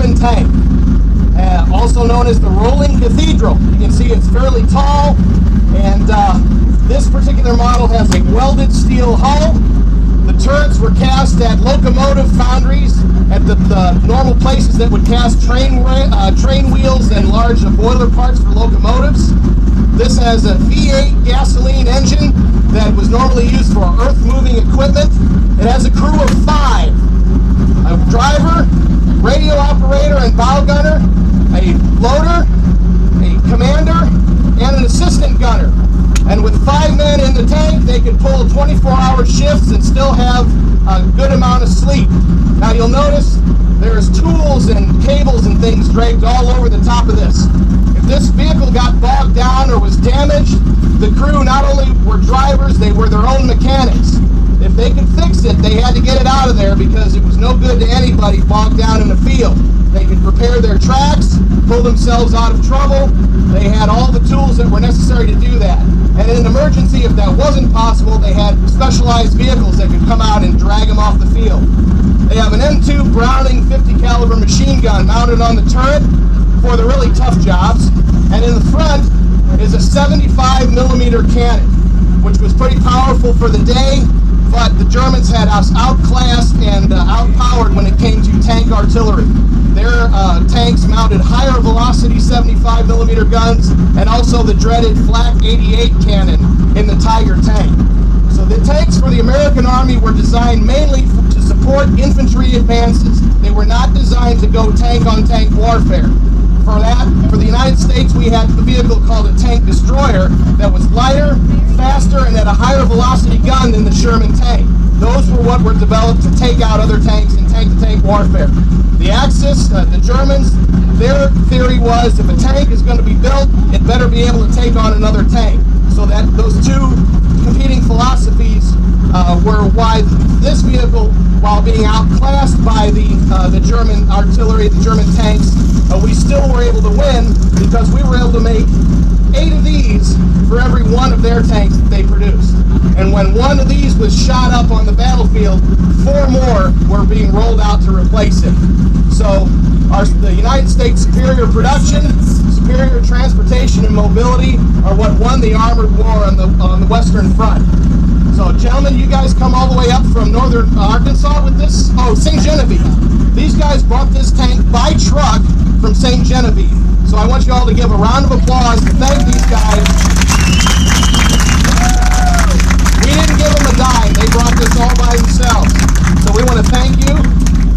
German tank, also known as the Rolling Cathedral. You can see it's fairly tall, and this particular model has a welded steel hull. The turrets were cast at locomotive foundries at the normal places that would cast train wheels and large boiler parts for locomotives. This has a V8 gasoline engine that was normally used for earth-moving equipment. It has a crew of 5. A driver, radio operator and bow gunner, a loader, a commander, and an assistant gunner. And with 5 men in the tank, they could pull 24-hour shifts and still have a good amount of sleep. Now you'll notice there's tools and cables and things draped all over the top of this. If this vehicle got bogged down or was damaged, the crew not only were drivers, they were their own mechanics. If they could fix it, they had to get it out of there because it was no good to anybody bogged down in the field. They could repair their tracks, pull themselves out of trouble. They had all the tools that were necessary to do that. And in an emergency, if that wasn't possible, they had specialized vehicles that could come out and drag them off the field. They have an M2 Browning 50 caliber machine gun mounted on the turret for the really tough jobs. And in the front is a 75 millimeter cannon, which was pretty powerful for the day, but the Germans had us outclassed and outpowered when it came to tank artillery. Their tanks mounted higher velocity 75 millimeter guns and also the dreaded Flak 88 cannon in the Tiger tank. So the tanks for the American Army were designed mainly to support infantry advances. They were not designed to go tank-on-tank warfare. For the United States, we had a vehicle called a tank destroyer that was lighter, faster, and had a higher velocity gun than the Sherman tank. Those were what were developed to take out other tanks in tank-to-tank warfare. The Axis, the Germans, their theory was if a tank is going to be built, it better be able to take on another tank. So that those two competing philosophies were why this vehicle, while being outclassed by the German artillery, the German tanks, we still were able to win because we were able to make 8 of these for every one of their tanks that they produced. And when one of these was shot up on the battlefield, 4 more were being rolled out to replace it. So the United States superior production, superior transportation and mobility are what won the armored war on the Western Front. So gentlemen, you guys come all the way up from northern Arkansas with this? Oh, St. Genevieve. These guys brought this tank by truck from St. Genevieve. So I want you all to give a round of applause to thank these guys. We didn't give them a dime. They brought this all by themselves. So we want to thank you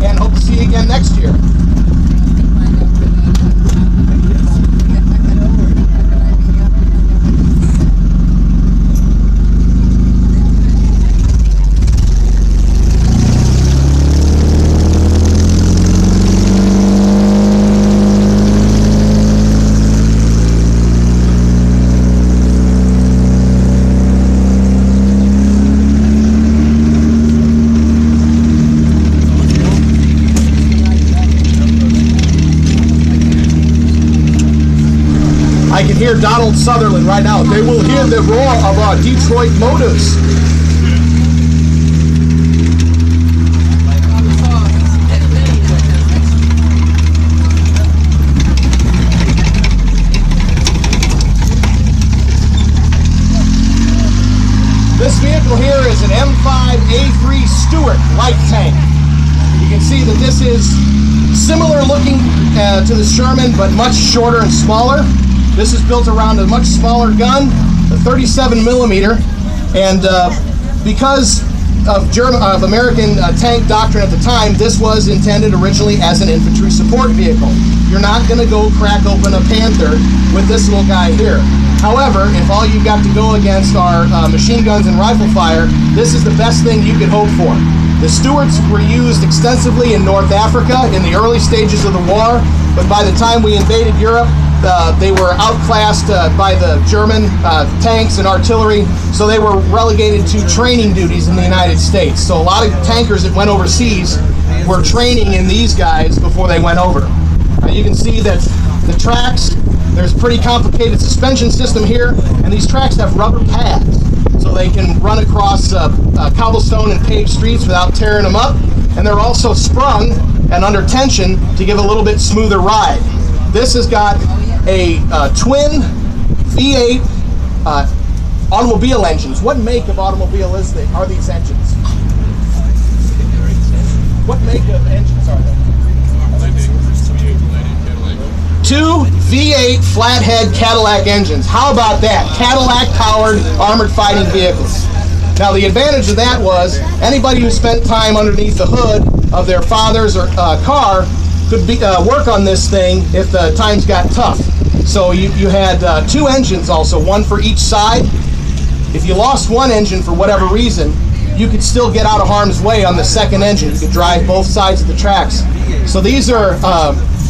and hope to see you again next year. I can hear Donald Sutherland right now. They will hear the roar of our Detroit motives. This vehicle here is an M5A3 Stuart light tank. You can see that this is similar looking to the Sherman, but much shorter and smaller. This is built around a much smaller gun, a 37 millimeter, and because of American tank doctrine at the time, this was intended originally as an infantry support vehicle. You're not going to go crack open a Panther with this little guy here. However, if all you've got to go against are machine guns and rifle fire, this is the best thing you could hope for. The Stuarts were used extensively in North Africa in the early stages of the war, but by the time we invaded Europe, they were outclassed by the German tanks and artillery, so they were relegated to training duties in the United States. So a lot of tankers that went overseas were training in these guys before they went over. You can see that the tracks, there's a pretty complicated suspension system here, and these tracks have rubber pads, so they can run across cobblestone and paved streets without tearing them up. And they're also sprung and under tension to give a little bit smoother ride. This has got a twin V8 automobile engines. What make of automobile are these engines? What make of engines are they? Two V8 flathead Cadillac engines. How about that? Cadillac-powered armored fighting vehicles. Now, the advantage of that was anybody who spent time underneath the hood of their father's car could work on this thing if the times got tough. So you had two engines also, one for each side. If you lost one engine for whatever reason, you could still get out of harm's way on the second engine. You could drive both sides of the tracks. So these are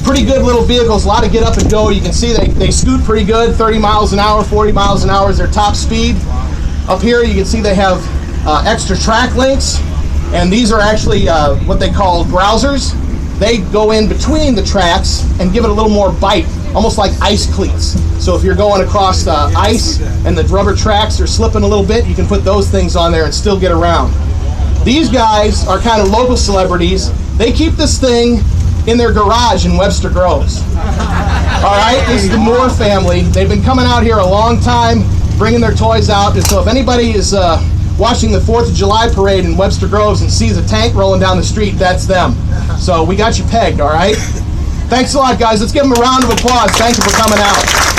pretty good little vehicles, a lot of get up and go. You can see they scoot pretty good, 30 miles an hour, 40 miles an hour is their top speed. Up here you can see they have extra track links, and these are actually what they call browsers. They go in between the tracks and give it a little more bite, almost like ice cleats. So if you're going across the ice and the rubber tracks are slipping a little bit, you can put those things on there and still get around. These guys are kind of local celebrities. They keep this thing in their garage in Webster Groves. All right, this is the Moore family. They've been coming out here a long time, bringing their toys out. And so if anybody is watching the 4th of July parade in Webster Groves and sees a tank rolling down the street, that's them. So we got you pegged, all right? Thanks a lot, guys. Let's give them a round of applause. Thank you for coming out.